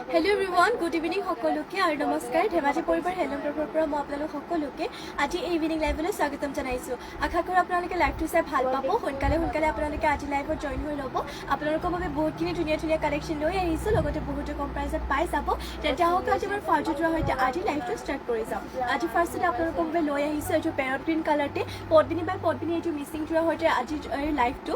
Hello everyone, good evening সকলোকে আৰু নমস্কাৰ ধেমাজি পৰিবাৰ হেলমটোৰ পৰা মই আপোনালোক সকলোকে আজি এই ইভিনিং লাইভলৈ স্বাগতম জনাইছো আশা কৰোঁ আপোনালোকে লাইভটো চাই ভাল পাব সোনকালে আপোনালোকে আজি লাইভত জয়েন হৈ ল'ব আপোনালোকৰ বাবে বহুতখিনি ধুনীয়া কালেকশ্যন লৈ আহিছো লগতে বহুতো কম প্ৰাইজত পাই যাব তেতিয়া হওক আজি আমাৰ ফাৰ্জুটৰ সৈতে আজি লাইভটো ষ্টাৰ্ট কৰি যাম আজি ফাৰ্ষ্টতে আপোনালোকৰ বাবে লৈ আহিছো এই পেৰট গ্ৰীণ কালাৰতে পদ্মিনী বাই পদ্মিনী এইটো মিচিং যোৰা সৈতে আজি এই লাইভটো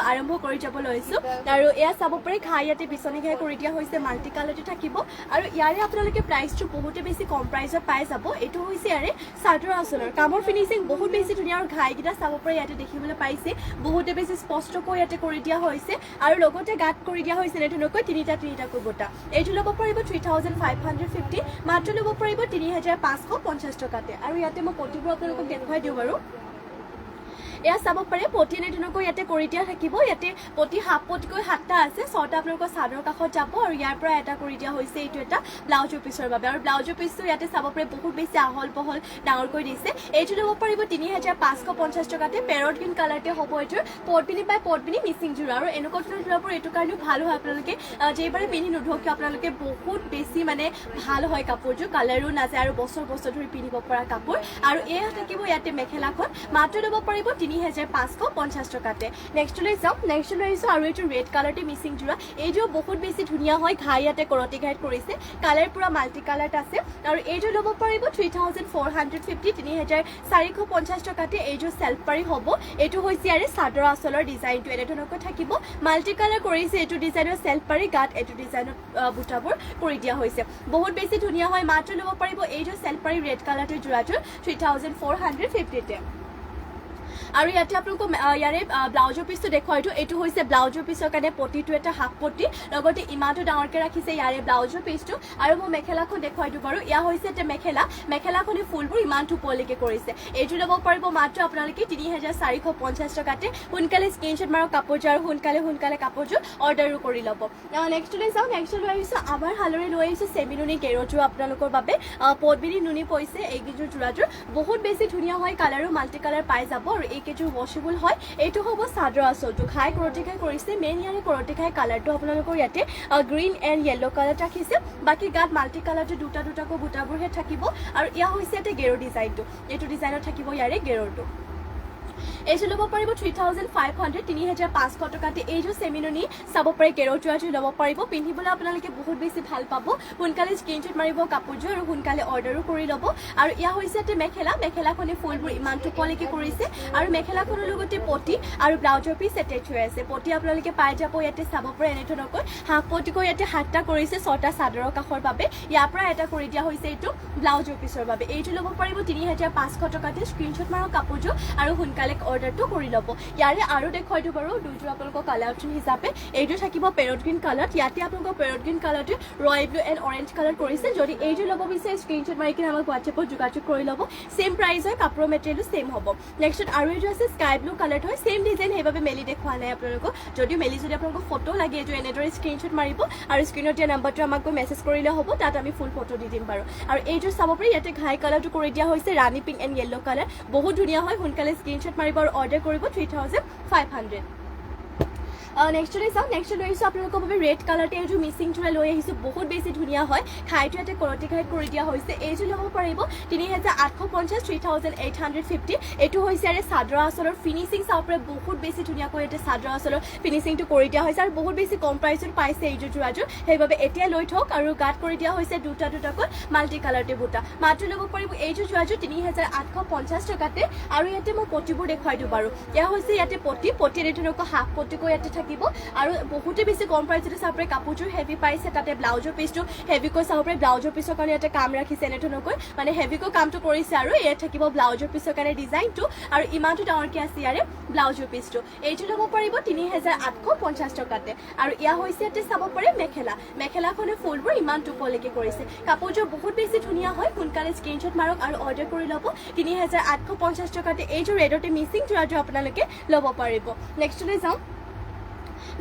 আৰম্ভ কৰি যাব লৈছো আৰু এয়া চাব পাৰে ঘাই ইয়াতে বিচনী ঘাই কৰি দিয়া হৈছে মাল্টি কালাৰতে থাকিব আৰু ইয়াৰে আপোনালোকে প্ৰাইসটো বহুত বেছি কম প্ৰাইসত পাই যাব এটো হৈছে ইয়াৰে চাদৰ আঁচলৰ কামৰ ফিনিশিং বহুত বেছি ধুনীয়া আৰু ঘাইকিটা চাব পাৰে ইয়াতে দেখিবলৈ পাইছে বহুত বেছি স্পষ্টকৈ ইয়াতে কৰি দিয়া হৈছে আৰু লগতে গাত কৰি দিয়া হৈছে নেধনকৈ তিনিটা কুবটা এইটো ল'ব পাৰিব 3550 মাত্ৰ ল'ব পাৰিব 3550 টকাতে আৰু ইয়াতে মই প্ৰতিবোৰ আপোনালোকক দেখুৱাই দিওঁ বাৰু এয়া চাব পাৰে পটি নেধনকৈ ইয়াতে কৰি দিয়া থাকিব ইয়াতে পটি হাফ পটিকৈ হাতটা আছে ছটা আপোনালোকৰ চাদৰ কাষত যাব আৰু ইয়াৰ পৰা এটা কৰি দিয়া হৈছে এইটো এটা ব্লাউজৰ পিছৰ বাবে আৰু ব্লাউজৰ পিছটো ইয়াতে চাব পাৰে বহুত বেছি আহল বহল ডাঙৰ কৰি দিছে এইটো ল'ব পাৰিব 3550 টকাতে পেৰট গ্ৰীণ কালাৰতে হ'ব এইটো পদ্মিনী বাই পদ্মিনী মিচিং যোৰা আৰু এনেকুৱা ধৰণৰ যোৰাবোৰ এইটো কাৰণেও ভাল হয় আপোনালোকে যেইবাৰে পিন্ধি নোধোক আপোনালোকে বহুত বেছি মানে ভাল হয় কাপোৰযোৰ কালাৰো নাযায় আৰু বছৰ ধৰি পিন্ধিব পৰা কাপোৰ আৰু এয়া থাকিব ইয়াতে মেখেলাখন মাত্ৰ ল'ব পাৰিব 3550 টকাতে নেক্সট লৈ যাম নেক্সট লৈ আহিছো আৰু এইটো ৰেড কালাৰতে মিচিং যোৰা এইযোৰ বহুত বেছি ধুনীয়া হয় ঘাই ইয়াতে কৰতি ঘাইত কৰিছে কালাৰ পুৰা মাল্টি কালাৰত আছে আৰু এইযোৰ ল'ব পাৰিব 3450 3450 টকাতে এইযোৰ সেলফ পাৰি হ'ব এইটো হৈছে ইয়াৰে চাদৰ আঁচলৰ ডিজাইনটো এনে ধৰণকৈ থাকিব মাল্টি কালাৰ কৰিছে এইটো ডিজাইনৰ সেলফ পাৰি গাত এইটো ডিজাইনৰ বুটাবোৰ কৰি দিয়া হৈছে বহুত বেছি ধুনীয়া হয় মাত্ৰ ল'ব পাৰিব এইযোৰ সেলফ পাৰি ৰেড কালাৰটো যোৰাটো 3450 তে আৰু ইয়াতে আপোনালোক ইয়াৰে ব্লাউজৰ পিছটো দেখুৱাইটো এইটো হৈছে ব্লাউজৰ পিছৰ কাৰণে পটিটো এটা হাফ পটি লগতে ইমানটো ডাঙৰকে ৰাখিছে ইয়াৰে ব্লাউজৰ পিছটো আৰু মই মেখেলাখন দেখুৱাইটো বাৰু ইয়া হৈছে এটা মেখেলাখনে ফুলবোৰ ইমানটো পলিকে কৰিছে এইটো ল'ব পাৰিব মাত্ৰ আপোনালোকে 3450 টকাতে সোনকালে স্ক্ৰীনশ্বট মাৰক কাপোৰযোৰ আৰু সোনকালে কাপোৰযোৰ অৰ্ডাৰো কৰি ল'ব নেক্সট লৈ যাওঁ নেক্সট লৈ আহিছো আমাৰ হালৰে লৈ আহিছো চেমি নুনি গেৰোযোৰ আপোনালোকৰ বাবে পদ্মিনী নুনি পইছে এইকেইযোৰ যোৰাযোৰ বহুত বেছি ধুনীয়া হয় কালাৰো মাল্টি কালাৰ পাই যাব আৰু এইকেইযোৰ ৱাশেবল হয় এইটো হ'ব চাদৰ আঁচলটো ঘাই কৰতি ঘাই কৰিছে মেইন ইয়াৰে কৰতি ঘাই কালাৰটো আপোনালোকৰ ইয়াতে গ্ৰীণ এণ্ড য়েল্লো কালাৰ ৰাখিছে বাকী গাত মাল্টি কালাৰটো দুটাকৈ বুটাবোৰহে থাকিব আৰু ইয়া হৈছে ইয়াতে গেৰো ডিজাইনটো এইটো ডিজাইনত থাকিব ইয়াৰে গেৰোটো এইটো ল'ব পাৰিব 3550 টকাতে এইযোৰ চেমিনুনি চাব পাৰে গেৰোটোৱাটো ল'ব পাৰিব পিন্ধিবলৈ আপোনালোকে বহুত বেছি ভাল পাব সোনকালে স্ক্ৰীনশ্বট মাৰিব কাপোৰযোৰ আৰু সোনকালে অৰ্ডাৰো কৰি ল'ব আৰু ইয়া হৈছে ইয়াতে মেখেলাখনে ফুলবোৰ ইমানটো পলিকে কৰিছে আৰু মেখেলাখনৰ লগতে পটি আৰু ব্লাউজৰ পিছ এটেচ হৈ আছে পটি আপোনালোকে পাই যাব ইয়াতে চাব পাৰে এনেধৰণকৈ হাফ পটিকৈ ইয়াতে হাতটা কৰিছে ছটা চাদৰৰ কাষৰ বাবে ইয়াৰ পৰা এটা কৰি দিয়া হৈছে এইটো ব্লাউজৰ পিছৰ বাবে এইটো ল'ব পাৰিব 3500 টকাতে স্ক্ৰীনশ্বট মাৰক কাপোৰযোৰ আৰু সোনকালে অৰ্ডাৰটো কৰি ল'ব ইয়াৰে আৰু দেখুৱাই দিওঁ বাৰু দুযোৰ আপোনালোকৰ কালাৰ অপশ্যন হিচাপে এইযোৰ থাকিব পেৰট গ্ৰীণ কালাৰত ইয়াতে আপোনালোকৰ পেৰট গ্ৰীণ কালাৰটো royal blue and orange colour কৰিছে যদি এইযোৰ ল'ব বিচাৰে স্ক্ৰীনশ্বট মাৰি কিনে আমাক হোৱাটছএপত যোগাযোগ কৰি ল'ব ছেম প্ৰাইচ হয় কাপোৰৰ মেটেৰিয়েলো ছেম হ'ব নেক্সট আৰু এইযোৰ আছে স্কাই ব্লু কালাৰত হয় ছেম ডিজাইন সেইবাবে মেলি দেখুওৱা নাই আপোনালোকক যদিও মেলি যদি আপোনালোকক ফটো লাগে এইযোৰ এনেদৰে স্ক্ৰীনশ্বট মাৰিব আৰু স্ক্ৰীনত দিয়া নাম্বাৰটো আমাক মেছেজ কৰিলে হ'ব তাত আমি ফুল ফটো দি দিম বাৰু আৰু এইযোৰ চাব পাৰি ইয়াতে ঘাই কালাৰটো কৰি দিয়া হৈছে ৰাণী পিংক এণ্ড য়েল্লো কালাৰ বহুত ধুনীয়া হয় সোনকালে স্ক্ৰীনশ্বট মাৰিব আৰু অৰ্ডাৰ কৰিব 3500 নেক্সট লৈ যাওঁ নেক্সট লৈ আহিছোঁ আপোনালোকৰ বাবে ৰেড কালাৰতে এইযোৰ মিচিং যোৰা লৈ আহিছোঁ বহুত বেছি ধুনীয়া হয় ঘাইটো ইয়াতে কৰতি ঘাইত কৰি দিয়া হৈছে এইযোৰ ল'ব পাৰিব 3850 3850 এইটো হৈছে ইয়াৰে চাদৰ আঁচলৰ ফিনিচিং চাব পাৰে বহুত বেছি ধুনীয়াকৈ ইয়াতে চাদৰ আঁচলৰ ফিনিচিংটো কৰি দিয়া হৈছে আৰু বহুত বেছি কম প্ৰাইচত পাইছে এইযোৰ যোৰাযোৰ সেইবাবে এতিয়া লৈ থওক আৰু গাত কৰি দিয়া হৈছে দুটাকৈ মাল্টি কালাৰতে বুটা মাত্ৰ ল'ব পাৰিব এইযোৰ যোৰাযোৰ 3850 টকাতে আৰু ইয়াতে মই পটিবোৰ দেখুৱাই দিওঁ বাৰু এয়া হৈছে ইয়াতে পটি এনেধৰণকৈ হাফ পটিকৈ ইয়াতে থাকিব আৰু বহুতে বেছি কম প্ৰাইচতে চাব পাৰে কাপোৰযোৰ হেভি পাইছে তাতে ব্লাউজৰ পিছটো হেভিকৈ চাব পাৰে ব্লাউজৰ পিছৰ কাৰণে ইয়াতে কাম ৰাখিছে এনেধৰণকৈ মানে হেভিকৈ কামটো কৰিছে আৰু ইয়াত থাকিব ব্লাউজৰ পিছৰ কাৰণে ডিজাইনটো আৰু ইমানটো ডাঙৰকৈ আছে ইয়াৰে ব্লাউজৰ পিছটো এইটো ল'ব পাৰিব 3850 টকাতে আৰু ইয়া হৈছে ইয়াতে চাব পাৰে মেখেলাখনে ফুলবোৰ ইমানটো পলিকে কৰিছে কাপোৰযোৰ বহুত বেছি ধুনীয়া হয় সোনকালে স্ক্ৰীনশ্বট মাৰক আৰু অৰ্ডাৰ কৰি ল'ব 3850 টকাতে এইযোৰ ৰেডতে মিচিং যোৰাযোৰ আপোনালোকে ল'ব পাৰিব নেক্সট লৈ যাওঁ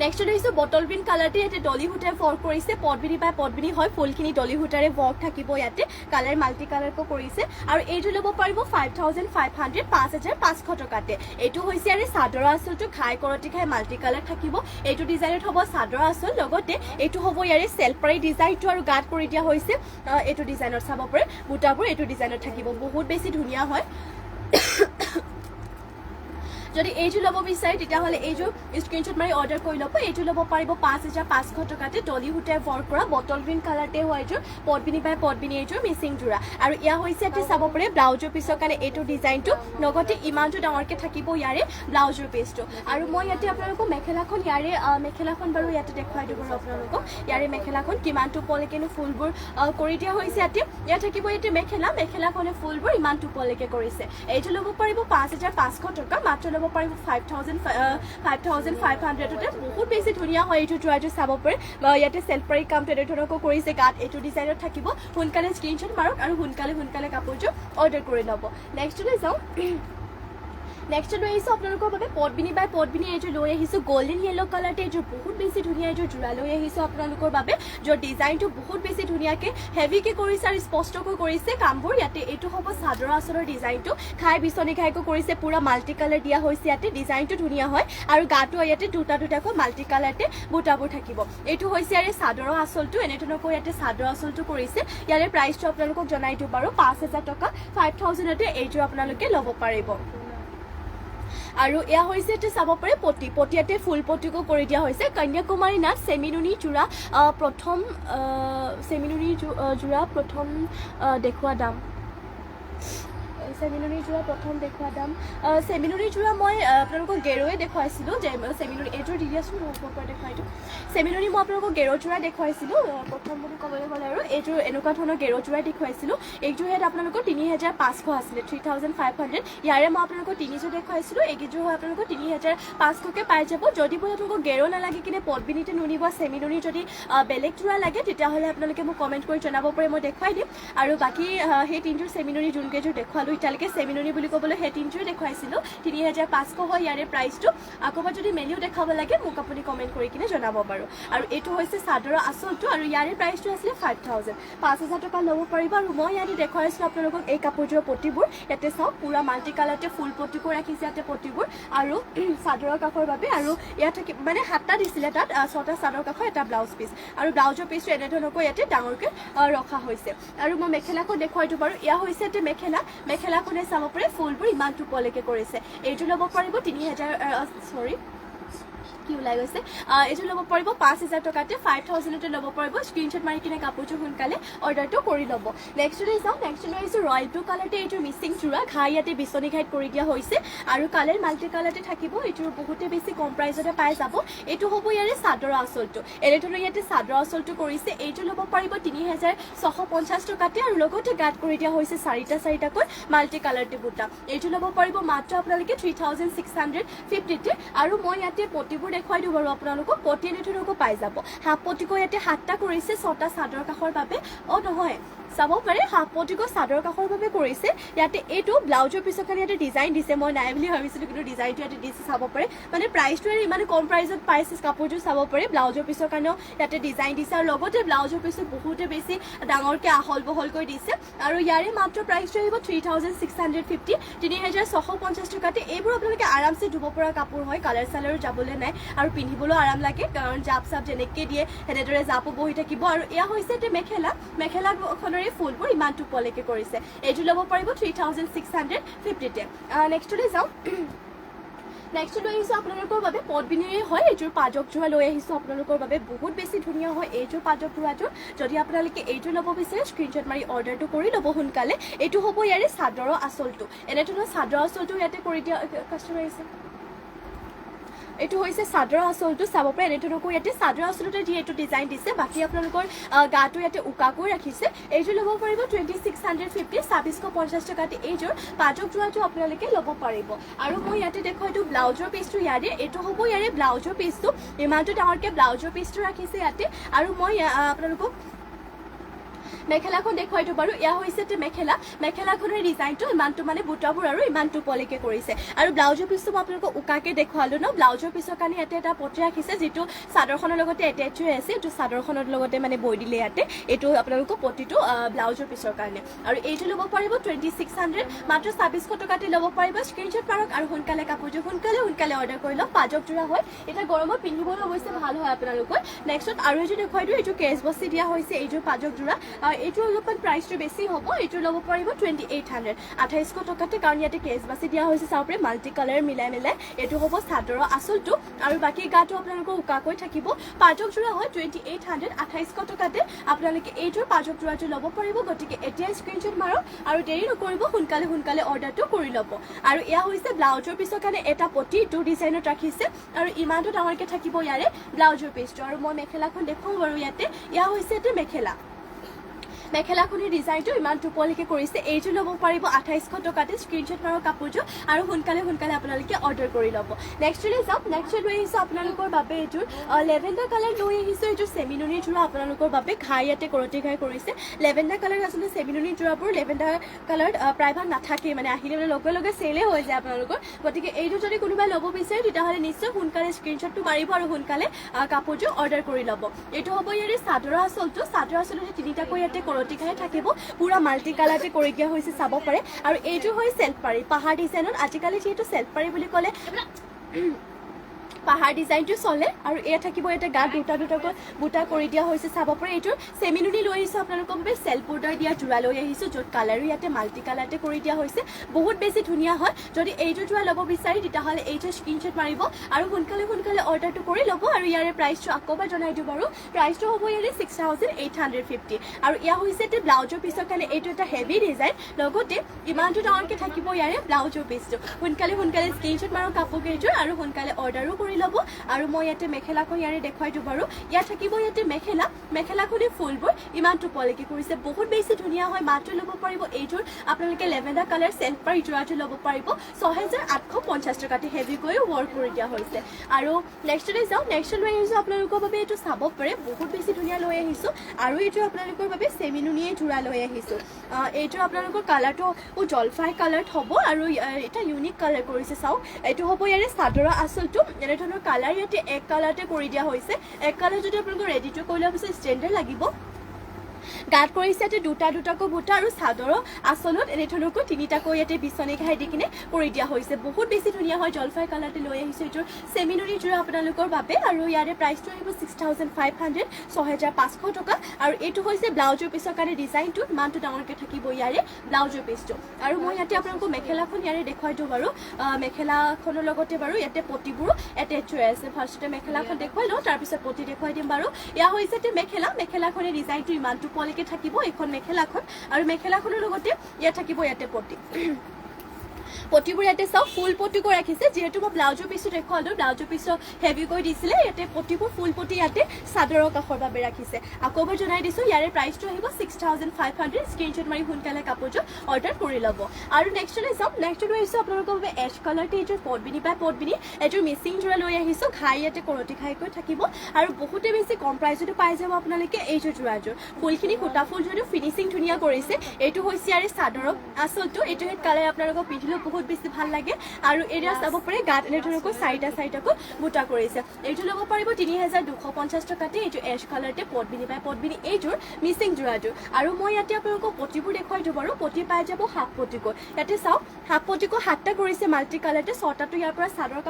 নেক্সট লৈছোঁ বটল গ্ৰীণ কালাৰতে ইয়াতে ডলি সূতাৰে ৱৰ্ক কৰিছে পটবিনি বাই পটবিনি হয় ফুলখিনি ডলি সূতাৰে ৱৰ্ক থাকিব ইয়াতে কালাৰ মাল্টি কালাৰকো কৰিছে আৰু এইটো ল'ব পাৰিব 5500 5500 টকাতে এইটো হৈছে আৰু চাদৰ আঁচলটো ঘাই কৰতি ঘাই মাল্টি কালাৰ থাকিব এইটো ডিজাইনত হ'ব চাদৰ আঁচল লগতে এইটো হ'ব ইয়াৰে চেলপাৰী ডিজাইনটো আৰু গাত কৰি দিয়া হৈছে এইটো ডিজাইনত চাব পাৰে বুটাবোৰ এইটো ডিজাইনত থাকিব বহুত বেছি ধুনীয়া হয় যদি এইটো ল'ব বিচাৰে তেতিয়াহ'লে এইটো স্ক্ৰীনশ্বট মাৰি অৰ্ডাৰ কৰি ল'ব এইটো ল'ব পাৰিব 5500 টকাতে ডলি সূতাৰে ৱৰ্ক কৰা বটল গ্ৰীণ কালাৰতে হয় এইটো পটবিনি বাই পটবিনি এইটো মিচিং যোৰা আৰু ইয়া হৈছে ইয়াতে চাব পাৰে ব্লাউজৰ পিছৰ কাৰণে এইটো ডিজাইনটো লগতে ইমানটো ডাঙৰকৈ থাকিব ইয়াৰে ব্লাউজৰ পিছটো আৰু মই ইয়াতে আপোনালোকক মেখেলাখন ইয়াৰে মেখেলাখন বাৰু ইয়াতে দেখুৱাই দিব বাৰু আপোনালোকক ইয়াৰে মেখেলাখন কিমানটো পলৈকেনো ফুলবোৰ কৰি দিয়া হৈছে ইয়াত থাকিব ইয়াতে মেখেলাখনে ফুলবোৰ ইমানটো পলৈকে কৰিছে এইটো ল'ব পাৰিব 5500 টকা মাত্ৰ ল'ব পাৰিব 5500তে বহুত বেছি ধুনীয়া হয় এইটো যোৰাটো চাব পাৰে ইয়াতে চেলপাৰী কাম তেনেধৰণকো কৰিছে গাত এইটো ডিজাইনত থাকিব সোনকালে স্ক্ৰীনশ্বট মাৰক আৰু সোনকালে কাপোৰযোৰ অৰ্ডাৰ কৰি ল'ব নেক্সটলৈ যাওঁ নেক্সট লৈ আহিছোঁ আপোনালোকৰ বাবে পটবিনি বাই পটবিনি এইযোৰ লৈ আহিছোঁ গল্ডেন য়েলো কালাৰতে এইযোৰ বহুত বেছি ধুনীয়া এইযোৰ যোৰা লৈ আহিছোঁ আপোনালোকৰ বাবে য'ৰ ডিজাইনটো বহুত বেছি ধুনীয়াকৈ হেভিকৈ কৰিছে আৰু স্পষ্টকৈ কৰিছে কামবোৰ ইয়াতে এইটো হ'ব চাদৰ আঁচলৰ ডিজাইনটো খাই বিচনী খাইকৈ কৰিছে পূৰা মাল্টি কালাৰ দিয়া হৈছে ইয়াতে ডিজাইনটো ধুনীয়া হয় আৰু গাটো ইয়াতে দুটাকৈ মাল্টি কালাৰতে বুটাবোৰ থাকিব এইটো হৈছে ইয়াৰে চাদৰৰ আঁচলটো এনেধৰণকৈ ইয়াতে চাদৰ আঁচলটো কৰিছে ইয়াৰে প্ৰাইচটো আপোনালোকক জনাই দিওঁ বাৰু 5000 টকা 5000তে এইযোৰ আপোনালোকে ল'ব পাৰিব আৰু এয়া হৈছে এতে চাব পাৰে পটিয়াতে ফুল পটিকো কৰি দিয়া হৈছে কন্যাকুমাৰী নাট সেমিনুনি যোৰা প্ৰথম দেখুৱা দাম সেমিনুনি যোৰা প্ৰথম দেখুৱা দাম সেমিনুনি যোৰা মই আপোনালোকক গেৰোৱে দেখুৱাইছিলোঁ যে সেমিনুনি এইযোৰ দি দিয়াচোন মোৰ ওপৰত দেখুৱাই দিওঁ সেমিনুনি মই আপোনালোকক গেৰো যোৰা দেখুৱাইছিলোঁ প্ৰথম বুলি ক'বলৈ গ'লে আৰু এইযোৰ এনেকুৱা ধৰণৰ গেৰো যোৰাই দেখুৱাইছিলোঁ এইযোৰ ইয়াত আপোনালোকৰ 3500 আছিলে 3500 ইয়াৰে মই আপোনালোকক তিনিযোৰ দেখুৱাইছিলোঁ এইকেইযোৰ হয় আপোনালোকৰ 3500কে পাই যাব যদি বোলে আপোনালোকক গেৰো নালাগে কিনে পটবিনিতে নুনিব সেমিনুনি যদি বেলেগ যোৰা লাগে তেতিয়াহ'লে আপোনালোকে মোক কমেণ্ট কৰি জনাব পাৰে মই দেখুৱাই দিম আৰু বাকী সেই তিনিযোৰ সেমিনুনি যোনকেইযোৰ দেখুৱালোঁ এতিয়ালৈকে সেমিনুনি বুলি ক'বলৈ সেই তিনিযোৰ দেখুৱাইছিলোঁ 3500 হয় ইয়াৰে প্ৰাইচটো আকৌবাৰ যদি মেলিও দেখাব লাগে মোক আপুনি কমেণ্ট কৰি কিনে জনাব বাৰু আৰু এইটো হৈছে চাদৰৰ আঁচলটো আৰু ইয়াৰে প্ৰাইচটো আছিলে 5000 টকা ল'ব পাৰিব আৰু মই ইয়াতে দেখুৱাইছিলোঁ আপোনালোকক এই কাপোৰযোৰৰ পটিবোৰ ইয়াতে চাওক পূৰা মাল্টি কালাৰতে ফুল পটিকো ৰাখিছে ইয়াতে পটিবোৰ আৰু চাদৰৰ কাষৰ বাবে আৰু ইয়াত মানে 7টা দিছিলে তাত 6টা চাদৰ কাষৰ এটা ব্লাউজ পিচ আৰু ব্লাউজৰ পিচটো এনেধৰণকৈ ইয়াতে ডাঙৰকৈ ৰখা হৈছে আৰু মই মেখেলাখন দেখুৱাই দিওঁ বাৰু এয়া হৈছে ইয়াতে মেখেলাখনে চাব পাৰে ফুলবোৰ ইমানটো পলৈকে কৰিছে এইটো ল'ব পাৰিব 3000 কি ওলাই গৈছে এইটো ল'ব পাৰিব 5000 টকাতে 5000তে ল'ব পাৰিব স্ক্ৰীনশ্বট মাৰি কিনে কাপোৰটো সোনকালে অৰ্ডাৰটো কৰি ল'ব নেক্সটলৈ যাওঁ নেক্সটলৈ আহিছোঁ ৰয়েল ব্লু কালাৰতে এইটোৰ মিচিং যোৰা ঘাই ইয়াতে বিচনী ঘাইত কৰি দিয়া হৈছে আৰু কালাৰ মাল্টি কালাৰতে থাকিব এইটোৰ বহুতে বেছি কম প্ৰাইজতে পাই যাব এইটো হ'ব ইয়াৰে চাদৰ আঁচলটো এনেধৰণে ইয়াতে চাদৰ আঁচলটো কৰিছে এইটো ল'ব পাৰিব 3650 টকাতে আৰু লগতে গাত কৰি দিয়া হৈছে চাৰিটাকৈ মাল্টি কালাৰতে বুটা এইটো ল'ব পাৰিব মাত্ৰ আপোনালোকে 3650তে আৰু মই ইয়াতে পটিবোৰ দেখুৱাই দিওঁ বাৰু আপোনালোকক পটি এনেধৰণকৈ পাই যাব হাফ পটিকো ইয়াতে 7টা কৰিছে 6টা চাদৰ কাষৰ বাবে নহয় চাব পাৰে হাফ পটিকো চাদৰ কাষৰ বাবে কৰিছে ইয়াতে এইটো ব্লাউজৰ পিছৰ কাৰণে ইয়াতে ডিজাইন দিছে মই নাই বুলি ভাবিছিলোঁ কিন্তু ডিজাইনটো ইয়াতে দিছে চাব পাৰে মানে প্ৰাইচটো ইমান কম প্ৰাইজত পাইছে কাপোৰযোৰ চাব পাৰে ব্লাউজৰ পিছৰ কাৰণেও ইয়াতে ডিজাইন দিছে আৰু লগতে ব্লাউজৰ পিছত বহুতে বেছি ডাঙৰকৈ আহল বহলকৈ দিছে আৰু ইয়াৰে মাত্ৰ প্ৰাইচটো আহিব 3650 3650 টকাতে এইবোৰ আপোনালোকে আৰামছে ধুব পৰা কাপোৰ হয় কালাৰ চালাৰো যাবলৈ নাই আৰু পিন্ধিবলৈও আৰাম লাগে কাৰণ জাপ চাপ যেনেকৈ দিয়ে সেনেদৰে জাপো বহি থাকিব আৰু এয়া হৈছে এতিয়া মেখেলাখনৰে ফুলবোৰ ইমানটো পলৈকে কৰিছে এইটো ল'ব পাৰিব 3650তে নেক্সটলৈ যাওঁ নেক্সট লৈ আহিছোঁ আপোনালোকৰ বাবে পটবিনিৰে হয় এইযোৰ পাজক যোৰা লৈ আহিছোঁ আপোনালোকৰ বাবে বহুত বেছি ধুনীয়া হয় এইযোৰ পাজক যোৰাযোৰ যদি আপোনালোকে এইযোৰ ল'ব বিচাৰে স্ক্ৰীনশ্বট মাৰি অৰ্ডাৰটো কৰি ল'ব সোনকালে এইটো হ'ব ইয়াৰে চাদৰৰ আঁচলটো এনেধৰণৰ চাদৰ আঁচলটো ইয়াতে কৰি দিয়া কাষ্টমাৰ আহিছে এইটো হৈছে চাদৰ আঁচলটো চাব পাৰে এনেধৰণকৈ ইয়াতে চাদৰ আঁচলতে দি এইটো ডিজাইন দিছে বাকী আপোনালোকৰ গাটো ইয়াতে উকাকৈ ৰাখিছে এইযোৰ ল'ব পাৰিব 2650 2650 টকাতে এইযোৰ পাজক যোৰাটো আপোনালোকে ল'ব পাৰিব আৰু মই ইয়াতে দেখুৱাই দিওঁ ব্লাউজৰ পিচটো ইয়াৰে এইটো হ'ব ইয়াৰে ব্লাউজৰ পিচটো ইমানটো ডাঙৰকৈ ব্লাউজৰ পিচটো ৰাখিছে ইয়াতে আৰু মই আপোনালোকক মেখেলাখন দেখুৱাই দিওঁ বাৰু এয়া হৈছে মেখেলাখনৰ ডিজাইনটো ইমানটো মানে বুটাবোৰ আৰু ইমানটো পলিকে কৰিছে আৰু ব্লাউজৰ পিছটো মই আপোনালোকক উকাকে দেখুৱালো ন ব্লাউজৰ পিছৰ কাৰণে ইয়াতে এটা পটি ৰাখিছে যিটো চাদৰখনৰ লগতে এটেচ হৈ আছে এইটো চাদৰখনৰ লগতে মানে বৈ দিলে ইয়াতে এইটো আপোনালোকক পটিটো ব্লাউজৰ পিছৰ কাৰণে আৰু এইটো ল'ব পাৰিব 2600 মাত্ৰ 2600 টকাতে ল'ব পাৰিব স্ক্ৰীনশ্বট মাৰক আৰু সোনকালে কাপোৰযোৰ সোনকালে অৰ্ডাৰ কৰি লওক পাজক জোৰা হয় এটা গৰমত পিন্ধিবলৈ অৱশ্যে ভাল হয় আপোনালোকৰ নেক্সটত আৰু এযোৰ দেখুৱাই দিওঁ এইটো কেছ বস্তি দিয়া হৈছে এইযোৰ পাজক জোৰা এইটো অলপমান প্ৰাইচটো বেছি হ'ব এইটো ল'ব পাৰিব 2800 2800 টকাতে কাৰণ ইয়াতে কেছ বাছি দিয়া হৈছে চাওঁপৰে মাল্টি কালাৰ মিলাই এইটো হ'ব চাদৰৰ আঁচলটো আৰু বাকী গাটো আপোনালোকৰ উকাকৈ থাকিব পাজক জোৰা হয় 2800 2800 টকাতে আপোনালোকে এইটোৰ পাজক জোৰাটো ল'ব পাৰিব গতিকে এতিয়া স্ক্ৰীনশ্বট মাৰক আৰু দেৰি নকৰিব সোনকালে অৰ্ডাৰটো কৰি ল'ব আৰু এয়া হৈছে ব্লাউজৰ পিছৰ কাৰণে এটা পটি টু ডিজাইনত ৰাখিছে আৰু ইমানটো ডাঙৰকে থাকিব ইয়াৰে ব্লাউজৰ পিছটো আৰু মই মেখেলাখন দেখুৱাওঁ বাৰু ইয়াতে এয়া হৈছে এটা মেখেলাখনৰ ডিজাইনটো ইমান টুপলিকে কৰিছে এইযোৰ ল'ব পাৰিব 2800 টকাতে স্ক্ৰীনশ্বট মাৰক কাপোৰযোৰ আৰু সোনকালে আপোনালোকে অৰ্ডাৰ কৰি ল'ব নেক্সটলৈ যাওক নেক্সট লৈ আহিছোঁ আপোনালোকৰ বাবে এইযোৰ লেভেণ্ডাৰ কালাৰ লৈ আহিছোঁ এইযোৰ চেমিনুনি যোৰা আপোনালোকৰ বাবে ঘাই ইয়াতে কৰতি ঘাই কৰিছে লেভেণ্ডাৰ কালাৰ আচলতে চেমিনুনি যোৰাবোৰ লেভেণ্ডাৰ কালাৰত প্ৰায়ভাগ নাথাকে মানে আহিলে মানে লগে চেলে হৈ যায় আপোনালোকৰ গতিকে এইটো যদি কোনোবাই ল'ব বিচাৰে তেতিয়াহ'লে নিশ্চয় সোনকালে স্ক্ৰীনশ্বটটো মাৰিব আৰু সোনকালে কাপোৰযোৰ অৰ্ডাৰ কৰি ল'ব এইটো হ'ব ইয়াৰে চাদৰৰ আচলতে তিনিটাকৈ ইয়াতে কৰতি ঘাই থাকিব পুৰা মাল্টি কালাৰতে কৰি দিয়া হৈছে চাব পাৰে আৰু এইটো হয় চেল্ফ পাৰি পাহাৰ ডিজাইনত আজিকালি যিহেতু চেল্ফ পাৰি বুলি ক'লে পাহাৰ ডিজাইনটো চলে আৰু এয়া থাকিব এটা গাত দুটাকৈ বুটা কৰি দিয়া হৈছে চাব পাৰে এইটোৰ চেমিনুনি লৈ আহিছোঁ আপোনালোকৰ বাবে চেল্ফ বৰ্ডাৰ দিয়া যোৰা লৈ আহিছোঁ য'ত কালাৰো ইয়াতে মাল্টি কালাৰতে কৰি দিয়া হৈছে বহুত বেছি ধুনীয়া হয় যদি এইযোৰ যোৰা ল'ব বিচাৰি তেতিয়াহ'লে এইযোৰ স্ক্ৰীনশ্বট মাৰিব আৰু সোনকালে অৰ্ডাৰটো কৰি ল'ব আৰু ইয়াৰে প্ৰাইচটো আকৌবাৰ জনাই দিওঁ বাৰু প্ৰাইচটো হ'ব ইয়াৰে 6850 আৰু এয়া হৈছে এটা ব্লাউজৰ পিছৰ কাৰণে এইটো এটা হেভি ডিজাইন লগতে ইমানটো ডাঙৰকৈ থাকিব ইয়াৰে ব্লাউজৰ পিছটো সোনকালে স্ক্ৰীনশ্বট মাৰক কাপোৰকেইযোৰ আৰু সোনকালে অৰ্ডাৰো কৰি ল'ব আৰু মই ইয়াতে মেখেলাখন ইয়াৰে দেখুৱাই দিওঁ বাৰু ইয়াত থাকিব ইয়াতে মেখেলাখনে ফুলবোৰ ইমানটো পলিকে কৰিছে বহুত বেছি ধুনীয়া হয় মাত্ৰ ল'ব পাৰিব এইযোৰ আপোনালোকে লেভেণ্ডাৰ কালাৰ চেল্ফ পাৰি যোৰাটো ল'ব পাৰিব 6850 টকাতে হেভিকৈ ৱৰ্ক কৰি দিয়া হৈছে আৰু নেক্সটলৈ যাওঁ নেক্সট লৈ আহিছোঁ আপোনালোকৰ বাবে এইটো চাব পাৰে বহুত বেছি ধুনীয়া লৈ আহিছোঁ আৰু এইটো আপোনালোকৰ বাবে চেমিনুনিয়ে যোৰা লৈ আহিছোঁ এইটো আপোনালোকৰ কালাৰটো জলফাই কালাৰত হ'ব আৰু এটা ইউনিক কালাৰ কৰিছে চাওক এইটো হ'ব ইয়াৰে চাদৰৰ আঁচলটো এনেধৰণৰ কালাৰ ইয়াতে এক কালাৰতে কৰি দিয়া হৈছে এক কালাৰ যদি আপোনালোকৰ ৰেডিটো কৰি লোৱাৰ পিছত ষ্টেণ্ডাৰ্ড লাগিব গাত কৰিছে ইয়াতে দুটাকৈ বুটা আৰু চাদৰৰ আঁচলত এনেধৰণকৈ তিনিটাকৈ ইয়াতে বিচনী ঘাই দি কিনে কৰি দিয়া হৈছে বহুত বেছি ধুনীয়া হয় জলফাই কালাৰতে লৈ আহিছোঁ এইযোৰ চেমিনুনি যোৰা আপোনালোকৰ বাবে আৰু ইয়াৰে প্ৰাইচটো আহিব 6500 6500 টকা আৰু এইটো হৈছে ব্লাউজৰ পিছৰ কাৰণে ডিজাইনটো ইমানটো ডাঙৰকৈ থাকিব ইয়াৰে ব্লাউজৰ পিছটো আৰু মই ইয়াতে আপোনালোকক মেখেলাখন ইয়াৰে দেখুৱাই দিওঁ বাৰু মেখেলাখনৰ লগতে বাৰু ইয়াতে পটিবোৰো এটেচ হৈ আছে ফাৰ্ষ্টতে মেখেলাখন দেখুৱাই লওঁ তাৰপিছত পটি দেখুৱাই দিম বাৰু এয়া হৈছে মেখেলাখনৰ ডিজাইনটো ইমানটো পলিকে থাকিব এইখন মেখেলাখন আৰু মেখেলাখনৰ লগতে ইয়াত থাকিব ইয়াতে পটিবোৰ ইয়াতে চাওক ফুল পটিকৈ ৰাখিছে যিহেতু মই ব্লাউজৰ পিছটো দেখুৱালোঁ ব্লাউজৰ পিছত হেভিকৈ দিছিলে ইয়াতে পটিবোৰ ফুল পটি ইয়াতে চাদৰৰ কাষৰ বাবে ৰাখিছে আকৌবাৰ জনাই দিছোঁ ইয়াৰে প্ৰাইচটো আহিব 6500 স্ক্ৰীনশ্বট মাৰি সোনকালে কাপোৰযোৰ অৰ্ডাৰ কৰি ল'ব আৰু নেক্সটলৈ যাওক নেক্সটলৈ আহিছোঁ আপোনালোকৰ বাবে এছ কালাৰতে এইযোৰ পটবিনি এইযোৰ মিচিং যোৰা লৈ আহিছোঁ ঘাই ইয়াতে কৰতি ঘাইকৈ থাকিব আৰু বহুতে বেছি কম প্ৰাইচতো পাই যাব আপোনালোকে এইযোৰ যোৰাযোৰ ফুলখিনি সূতা ফুল যদিও ফিনিচিং ধুনীয়া কৰিছে এইটো হৈছে ইয়াৰে চাদৰৰ আঁচলটো এইটো কালাৰ আপোনালোকক পিন্ধিলেও বহুত বেছি ভাল লাগে আৰু এৰিয়া চাব পাৰে গাত এনেধৰণকৈ চাৰিটাকৈ বুটা কৰিছে এইটো ল'ব পাৰিব 3250 টকাতে এইটো এছ কালাৰতে পটবিনি এইযোৰ মিচিং যোৰাযোৰ আৰু মই ইয়াতে আপোনালোকক পটিবোৰ দেখুৱাই দিওঁ বাৰু পটি পাই যাব হাফ পটিকৈ ইয়াতে চাওক হাফ পটিকৈ 7টা কৰিছে মাল্টি কালাৰতে 6টাটো ইয়াৰ পৰা চাদৰ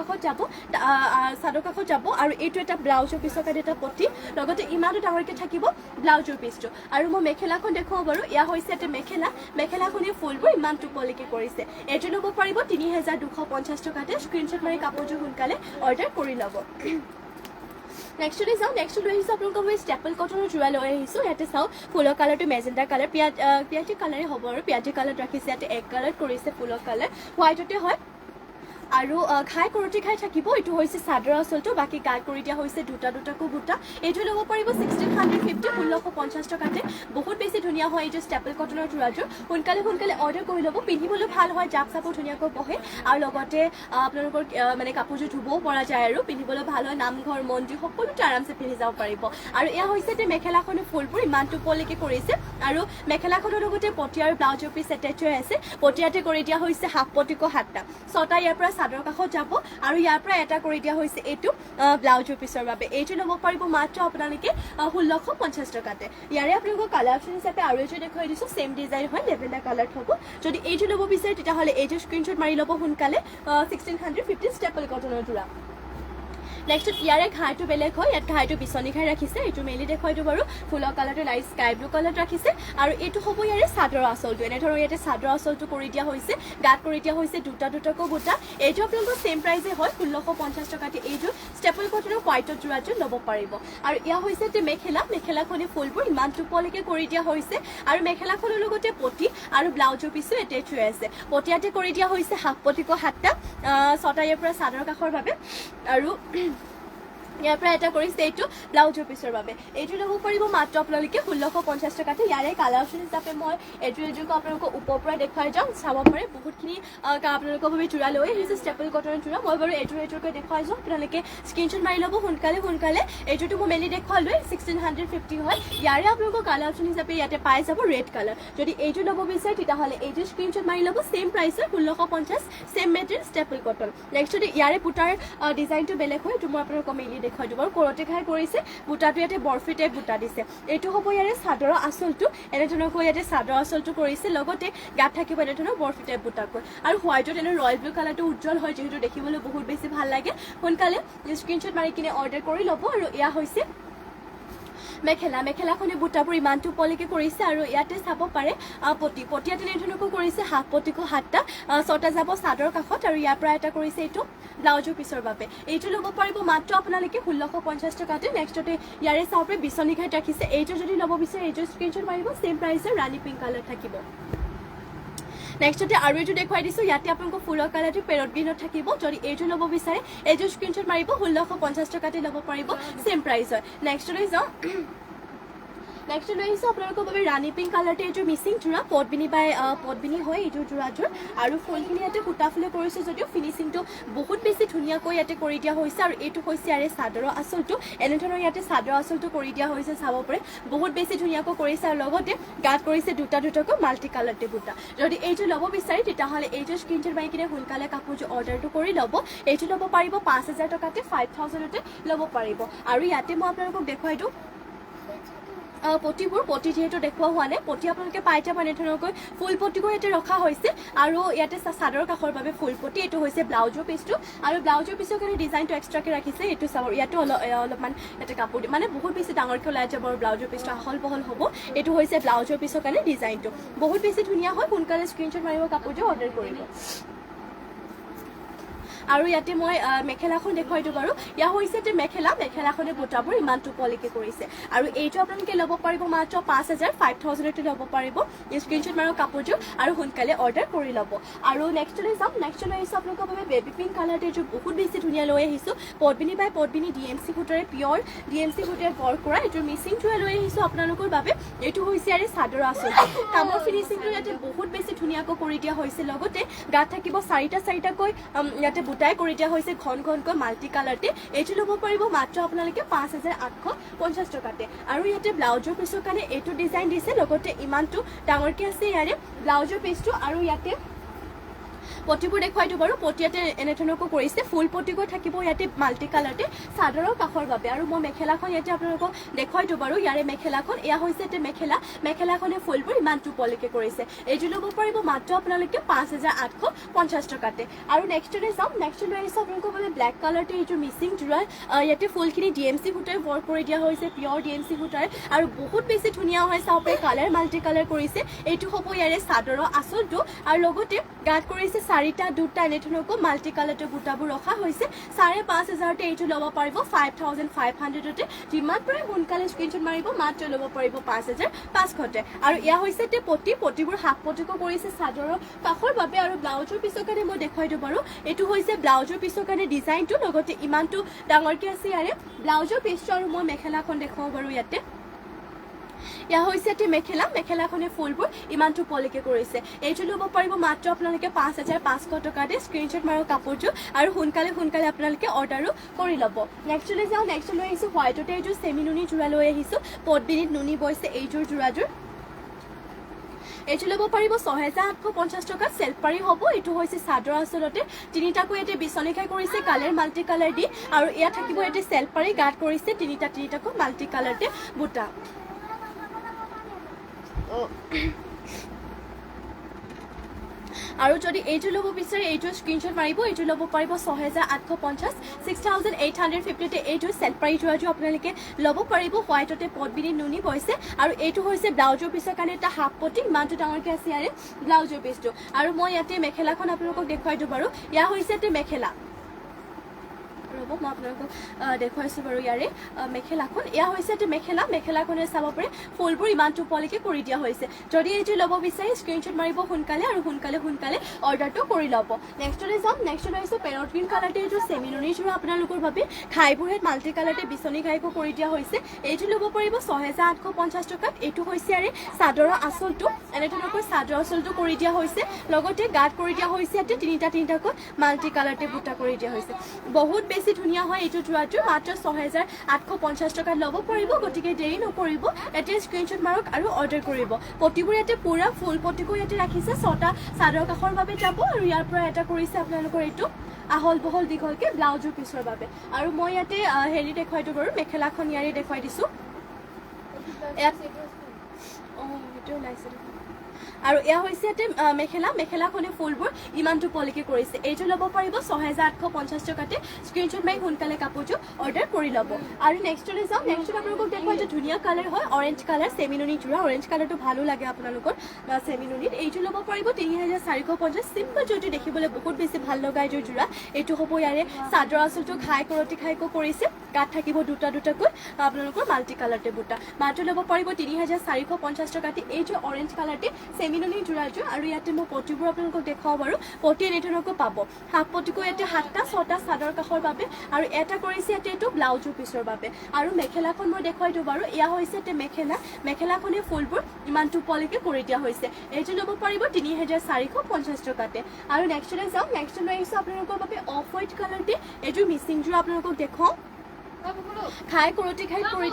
কাষত যাব আৰু এইটো এটা ব্লাউজৰ পিছৰ কাৰণে এটা পটি লগতে ইমানটো ডাঙৰকৈ থাকিব ব্লাউজৰ পিছটো আৰু মই মেখেলাখন দেখুৱাওঁ বাৰু এয়া হৈছে এটা মেখেলাখনে ফুলবোৰ ইমানটো পলিকে কৰিছে এইটো ল'ব পাৰিব 3250 টকাতে স্ক্ৰীনশ্বট মাৰি কাপোৰযোৰ সোনকালে অৰ্ডাৰ কৰি ল'ব নেক্সটলৈ যাওঁ নেক্সট লৈ আহিছোঁ আপোনালোকৰ বাবে ষ্টেপল কটনৰ যোৰা লৈ আহিছোঁ ইয়াতে চাওক ফুলৰ কালাৰটো মেজেণ্ডা কালাৰ পিয়াজি কালাৰে হ'ব আৰু পিয়াজি কালাৰত ৰাখিছে ইয়াতে এক কালাৰত কৰিছে ফুলৰ কালাৰ হোৱাইটতে হয় আৰু ঘাই কৰতি ঘাই থাকিব এইটো হৈছে চাদৰ আচলটো বাকি গাত কৰি দিয়া হৈছে দুটা দুটাকো বুটা এইটো ল'ব পাৰিব 1650 1650 টকাতে বহুত বেছি ধুনীয়া হয় এইটো ষ্টেপল কটনৰ যোৰাযোৰ সোনকালে সোনকালে অৰ্ডাৰ কৰি ল'ব পিন্ধিবলৈ ভাল হয় জাপ চাপো ধুনীয়াকৈ বহে আৰু লগতে আপোনালোকৰ মানে কাপোৰযোৰ ধুবও পৰা যায় আৰু পিন্ধিবলৈ ভাল হয় নামঘৰ মন্দিৰ সকলোতে আৰামছে পিন্ধি যাব পাৰিব আৰু এয়া হৈছে যে মেখেলাখনৰ ফুলবোৰ ইমান টোপলৈকে কৰিছে আৰু মেখেলাখনৰ লগতে পটি আৰু ব্লাউজৰ পিছ এটেচ হৈ আছে পটিয়াতে কৰি দিয়া হৈছে হাফ পটিকো হাতটা ছটা ইয়াৰ পৰা চাদৰ কাষত যাব আৰু ইয়াৰ পৰা এটা কৰি দিয়া হৈছে এইটো ব্লাউজৰ পিছৰ বাবে এইটো ল'ব পাৰিব মাত্ৰ আপোনালোকে 1650 টকাতে ইয়াৰে আপোনালোকৰ কালাৰ অপশ্যন হিচাপে আৰু এইটো দেখুৱাই দিছোঁ সেম ডিজাইন হয় লেভেণ্ডাৰ কালাৰ হ'ব যদি এইটো ল'ব বিচাৰে তেতিয়াহ'লে এইটো স্ক্ৰীনশ্বট মাৰি ল'ব সোনকালে 1650 ষ্টেপল কটনৰ যোৰা নেক্সট ইয়াৰে ঘাইটো বেলেগ হয় ইয়াত ঘাইটো বিচনী ঘাই ৰাখিছে এইটো মেলি দেখুৱাই দিওঁ বাৰু ফুলৰ কালাৰটো লাইট স্কাই ব্লু কালাৰত ৰাখিছে আৰু এইটো হ'ব ইয়াৰে চাদৰ আচলটো এনেধৰণৰ ইয়াতে চাদৰ আচলটো কৰি দিয়া হৈছে গাত কৰি দিয়া হৈছে দুটা দুটাকৈ বুটা এইটো আপোনালোকৰ সেম প্ৰাইজে হয় 1650 টকাতে এইটো ষ্টেপল কটনৰ হোৱাইটৰ যোৰাযোৰ ল'ব পাৰিব আৰু এয়া হৈছে যে মেখেলাখনে ফুলবোৰ ইমান টোপলৈকে কৰি দিয়া হৈছে আৰু মেখেলাখনৰ লগতে পটি আৰু ব্লাউজৰ পিছো এটেচ হৈ আছে পটিয়াতে কৰি দিয়া হৈছে হাফ পটিকো হাতটা ছটা ইয়াৰ পৰা চাদৰ কাষৰ বাবে আৰু ইয়াৰ পৰা এটা কৰিছে এইটো ব্লাউজৰ পিছৰ বাবে এইটো ল'ব পাৰিব মাত্ৰ আপোনালোকে 1650 টকাতে ইয়াৰে কালাৰ অপশ্যন হিচাপে মই এইযোৰকো আপোনালোকক ওপৰৰ পৰা দেখুৱাই যাম চাব পাৰে বহুতখিনি আপোনালোকৰ বাবে যোৰা লৈ আহিছে ষ্টেপল কটনৰ যোৰা মই বাৰু এইটোকৈ দেখুৱাই যাওঁ আপোনালোকে স্ক্ৰীনশ্বট মাৰি ল'ব সোনকালে এইটোতো মই মেলি দেখুৱালোৱে 1650 হয় ইয়াৰে আপোনালোকৰ কালাৰ অপশ্যন হিচাপে ইয়াতে পাই যাব ৰেড কালাৰ যদি এইটো ল'ব বিচাৰে তেতিয়াহ'লে এইটো স্ক্ৰীনশ্বট মাৰি ল'ব সেম প্ৰাইচৰ 1650 same material staple cotton next যদি ইয়াৰে বুটাৰ ডিজাইনটো বেলেগ হয় এইটো মই আপোনালোকক মেলি দেখুৱাই দিব আৰু কৰতে ঘাই কৰিছে বুটাটো ইয়াতে বৰফি টাইপ বুটা দিছে এইটো হ'ব ইয়াৰে চাদৰৰ আচলটো এনেধৰণকৈ ইয়াতে চাদৰ আচলটো কৰিছে লগতে গাত থাকিব এনেধৰণৰ বৰফি টাইপ বুটাকৈ আৰু হোৱাইটত এনে ৰয়েল ব্লু কালাৰটো উজ্জ্বল হয় যিহেতু দেখিবলৈ বহুত বেছি ভাল লাগে সোনকালে স্ক্ৰীনশ্বট মাৰি কিনে অৰ্ডাৰ কৰি ল'ব আৰু এয়া হৈছে মেখেলাখনে বুটাবোৰ ইমান টোপলৈকে কৰিছে আৰু ইয়াতে চাব পাৰে পটিয়াতে এনেধৰণকৈ কৰিছে হাফ পটিকো হাতটা ছটা যাব চাদৰ কাষত আৰু ইয়াৰ পৰা এটা কৰিছে এইটো ব্লাউজৰ পিছৰ বাবে এইটো ল'ব পাৰিব মাত্ৰ আপোনালোকে 1650 টকাতে নেক্সটতে ইয়াৰে চাব পাৰে বিচনী ঘাইত ৰাখিছে এইটো যদি ল'ব বিচাৰে এইটো স্ক্ৰীনশ্বট মাৰিব সেম প্ৰাইচৰ ৰাণী পিংক কালাৰ থাকিব নেক্সটতে আৰু এইটো দেখুৱাই দিছোঁ ইয়াতে আপোনালোকৰ ফুলৰ কালাৰটো পেৰট গ্ৰীণত থাকিব যদি এইটো ল'ব বিচাৰে এইটো স্ক্ৰীনশ্বট মাৰিব 1650 টকাতে ল'ব পাৰিব সেম প্ৰাইচ হয় নেক্সটলৈ যাওঁ নেক্সট লৈ আহিছোঁ আপোনালোকৰ বাবে ৰাণী পিংক কালাৰতে এইযোৰ মিচিং যোৰা পদ্মিনী হয় এইযোৰ যোৰাযোৰ আৰু ফুলখিনি ইয়াতে সূতা ফুলে কৰিছোঁ যদিও ফিনিচিংটো বহুত বেছি ধুনীয়াকৈ ইয়াতে কৰি দিয়া হৈছে আৰু এইটো হৈছে ইয়াৰে চাদৰৰ আচলটো এনেধৰণৰ ইয়াতে চাদৰ আচলটো কৰি দিয়া হৈছে চাব পাৰে বহুত বেছি ধুনীয়াকৈ কৰিছে আৰু লগতে গাত কৰিছে দুটা দুটাকৈ মাল্টি কালাৰতে বুটা যদি এইটো ল'ব বিচাৰে তেতিয়াহ'লে এইটো স্ক্ৰীনশ্বট মাৰি কিনে সোনকালে কাপোৰযোৰ অৰ্ডাৰটো কৰি ল'ব এইটো ল'ব পাৰিব 5000 টকাতে 5000তে ল'ব পাৰিব আৰু ইয়াতে মই আপোনালোকক দেখুৱাই দিওঁ পটি যেহেতু দেখুওৱা হোৱা নাই পটি আপোনালোকে পাই যাব এনেধৰণকৈ ফুল পটিকৈ ইয়াতে ৰখা হৈছে আৰু ইয়াতে চাদৰ কাষৰ বাবে ফুল পটি এইটো হৈছে ব্লাউজৰ পিচটো আৰু ব্লাউজৰ পিছৰ কাৰণে ডিজাইনটো এক্সট্ৰাকৈ ৰাখিছে এইটো চাব ইয়াতো অলপমান ইয়াতে কাপোৰ মানে বহুত বেছি ডাঙৰকৈ ওলাই যাব আৰু ব্লাউজৰ পিচটো আহল বহল হ'ব এইটো হৈছে ব্লাউজৰ পিছৰ কাৰণে ডিজাইনটো বহুত বেছি ধুনীয়া হয় সোনকালে স্ক্ৰীনশ্বট মাৰিব কাপোৰযোৰ অৰ্ডাৰ কৰিব আৰু ইয়াতে মই মেখেলাখন দেখুৱাই দিওঁ বাৰু ইয়া হৈছে যে মেখেলাখনে বুটাবোৰ ইমান টোপলৈকে কৰিছে আৰু এইটো আপোনালোকে ল'ব পাৰিব মাত্ৰ 5000 5000তে ল'ব পাৰিব স্ক্ৰীনশ্বট মাৰক কাপোৰযোৰ আৰু সোনকালে অৰ্ডাৰ কৰি ল'ব আৰু নেক্সটলৈ যাম নেক্সটলৈ আহিছোঁ আপোনালোকৰ বাবে বেবী পিংক কালাৰতে এইযোৰ বহুত বেছি ধুনীয়া লৈ আহিছোঁ পদ্মিনী DMC সূতাৰে পিয়ৰ DMC সূতাৰে ৱৰ্ক কৰা এইযোৰ মিচিং যোৰা লৈ আহিছোঁ আপোনালোকৰ বাবে এইটো হৈছে ইয়াৰে চাদৰ আচল কামৰ ফিনিচিংটো ইয়াতে বহুত বেছি ধুনীয়াকৈ কৰি দিয়া হৈছে লগতে গাত থাকিব চাৰিটাকৈ ইয়াতে বুটাই কৰি দিয়া হৈছে ঘনকৈ মাল্টি কালাৰতে এইটো ল'ব পাৰিব মাত্ৰ আপোনালোকে 5850 টকাতে আৰু ইয়াতে ব্লাউজৰ পিছৰ কাৰণে এইটো ডিজাইন দিছে লগতে ইমানটো ডাঙৰকৈ আছে ইয়াৰে ব্লাউজৰ পিচটো আৰু ইয়াতে পটিবোৰ দেখুৱাই দিওঁ বাৰু পটিয়াতে এনেধৰণকৈ কৰিছে ফুল পটিকৈ থাকিব ইয়াতে মাল্টি কালাৰতে চাদৰৰ কাষৰ বাবে আৰু মই মেখেলাখন ইয়াতে আপোনালোকক দেখুৱাই দিওঁ বাৰু ইয়াৰে মেখেলাখন এয়া হৈছে যে মেখেলাখনে ফুলবোৰ ইমান টোপলৈকে কৰিছে এইটো ল'ব পাৰিব মাত্ৰ আপোনালোকে 5850 টকাতে আৰু নেক্সটলৈ যাম নেক্সটলৈ আহিছোঁ আপোনালোকৰ বাবে ব্লেক কালাৰতে এইটো মিচিং যোৰা ইয়াতে ফুলখিনি DMC সূতাৰে ৱৰ্ক কৰি দিয়া হৈছে পিয়ৰ DMC সূতাৰে আৰু বহুত বেছি ধুনীয়া হয় চাব পাৰে কালাৰ মাল্টি কালাৰ কৰিছে এইটো হ'ব ইয়াৰে চাদৰৰ আচলটো আৰু লগতে গাত কৰিছে চাৰিটা দুটা এনেধৰণকৈ মাল্টি কালাৰতে বুটাবোৰ ৰখা হৈছে 5,500তে এইটো ল'ব পাৰিব 5,500তে যিমান পাৰে সোনকালে স্ক্ৰীনশ্বট মাৰিব মাত্ৰ ল'ব পাৰিব 5,500তে আৰু ইয়া হৈছে তে পটিবোৰ হাফ পটিকো কৰিছে চাদৰৰ কাষৰ বাবে আৰু ব্লাউজৰ পিছৰ কাৰণে মই দেখুৱাই দিওঁ বাৰু এইটো হৈছে ব্লাউজৰ পিছৰ কাৰণে ডিজাইনটো লগতে ইমানটো ডাঙৰকৈ আছে ইয়াৰে ব্লাউজৰ পিছটো আৰু মই মেখেলাখন দেখুৱাওঁ বাৰু ইয়াতে ইয়া হৈছে এটি মেখেলাখনে ফুলবোৰ ইমানটো পলিকে কৰিছে এইটো ল'ব পাৰিব মাত্ৰ আপোনালোকে 5,500 টকাতে স্ক্ৰীনশ্বট মাৰক কাপোৰটো আৰু সোনকালে আপোনালোকে অৰ্ডাৰো কৰি ল'ব নেক্সটলৈ যাওঁ নেক্সট লৈ আহিছোঁ হোৱাইটতে এইযোৰ চেমি নুনি যোৰা লৈ আহিছোঁ পদ্মিনীত নুনি বৈছে এইযোৰ যোৰাযোৰ এইটো ল'ব পাৰিব 6,850 টকাত চেল্ফ পাৰি হ'ব এইটো হৈছে চাদৰ আচলতে তিনিটাকৈ ইয়াতে বিচনী খাই কৰিছে কালাৰ মাল্টি কালাৰ দি আৰু ইয়াত থাকিব ইয়াতে চেল্ফ পাৰি গাঁত কৰিছে তিনিটাকৈ মাল্টি কালাৰতে বুটা আৰু যদি এইটো ল'ব বিচাৰে এইটো স্ক্ৰীনশ্বট মাৰিব এইটো ল'ব পাৰিব 6,850 6,850তে এইটো চেল্ফ পাৰি যোৰাযোৰ আপোনালোকে ল'ব পাৰিব হোৱাইটতে পদ্মিনী নুনি বৈছে আৰু এইটো হৈছে ব্লাউজৰ পিছৰ কাৰণে এটা হাফ পটি ইমানটো ডাঙৰকৈ আছে ইয়াৰে ব্লাউজৰ পিছটো আৰু মই ইয়াতে মেখেলাখন আপোনালোকক দেখুৱাই দিওঁ বাৰু ইয়া হৈছে ইয়াতে মেখেলা ৰ'ব মই আপোনালোকক দেখুৱাইছোঁ বাৰু ইয়াৰে মেখেলাখন এয়া হৈছে এটি মেখেলাখনে চাব পাৰে ফুলবোৰ ইমানটো পলিকে কৰি দিয়া হৈছে যদি এইটো ল'ব বিচাৰে স্ক্ৰীনশ্বট মাৰিব সোনকালে আৰু সোনকালে অৰ্ডাৰটো কৰি ল'ব নেক্সটলৈ যাম নেক্সটলৈ আহিছোঁ পেৰট গ্ৰীণ কালাৰতে এইটো চেমি নুনি যোৰা আপোনালোকৰ বাবে খাইবোৰহেত মাল্টি কালাৰতে বিচনী ঘাইকো কৰি দিয়া হৈছে এইটো ল'ব পাৰিব 6,850 টকাত এইটো হৈছে ইয়াৰে চাদৰৰ আঁচলটো এনেধৰণকৈ চাদৰ আঁচলটো কৰি দিয়া হৈছে লগতে গাঁত কৰি দিয়া হৈছে ইয়াতে তিনিটাকৈ মাল্টি কালাৰতে বুটা কৰি দিয়া হৈছে বহুত বেছি ধুনীয়া হয় এইটো যোৰাটো মাত্ৰ 6,850 টকাত ল'ব পাৰিব গতিকে দেৰি নকৰিব এতিয়া স্ক্ৰীনশ্বট মাৰক আৰু অৰ্ডাৰ কৰিব পটিবোৰ ইয়াতে পুৰা ফুল পটিকো ইয়াতে ৰাখিছে 6টা চাদৰ কাষৰ বাবে যাব আৰু ইয়াৰ পৰা এটা কৰিছে আপোনালোকৰ এইটো আহল বহল দীঘলকে ব্লাউজৰ পিছৰ বাবে আৰু মই ইয়াতে হেৰি দেখুৱাই দিওঁ বাৰু মেখেলাখন ইয়াৰে দেখুৱাই দিছোঁ সেইটো ওলাইছে আৰু এয়া হৈছে ইয়াতে মেখেলাখনে ফুলবোৰ ইমানটো পলিকে কৰিছে এইটো ল'ব পাৰিব 6,850 টকাতে স্ক্ৰীনশ্বট মাৰি সোনকালে কাপোৰটো অৰ্ডাৰ কৰি ল'ব আৰু নেক্সটলৈ যাওঁ নেক্সট আপোনালোকক দেখুৱাই যে ধুনীয়া কালাৰ হয় অৰেঞ্জ কালাৰ চেমি নুনি যোৰা অৰেঞ্জ কালাৰটো ভালো লাগে আপোনালোকৰ চেমি নুনিত এইটো ল'ব পাৰিব 3,450 চিম্পল যোৰটো দেখিবলৈ বহুত বেছি ভাল লগা এইযোৰ যোৰা এইটো হ'ব ইয়াৰে চাদৰ আঁচলটো খাইকো কৰিছে গাঁত থাকিব দুটাকৈ আপোনালোকৰ মাল্টি কালাৰতে বুটা মাত্ৰ ল'ব পাৰিব 3,450 টকাতে এইযোৰ অৰেঞ্জ কালাৰতে চেমি নুনি যোৰাযোৰ আৰু ইয়াতে মই পটিবোৰ আপোনালোকক দেখুৱাওঁ বাৰু পটি এনেধৰণকৈ পাব হাফ পটিকৈ ইয়াতে 7টা 6টা চাদৰ কাষৰ বাবে আৰু এটা কৰিছে ইয়াতে এইটো ব্লাউজৰ পিছৰ বাবে আৰু মেখেলাখন মই দেখুৱাই দিওঁ বাৰু এয়া হৈছে ইয়াতে মেখেলাখনে ফুলবোৰ ইমানটো পলিকে কৰি দিয়া হৈছে এইটো ল'ব পাৰিব 3,450 টকাতে আৰু নেক্সটলৈ যাওঁ নেক্সটলৈ আহিছোঁ আপোনালোকৰ বাবে অফ হোৱাইট কালাৰতে এইযোৰ মিচিং যোৰা আপোনালোকক দেখুৱাওঁ খাই কৰি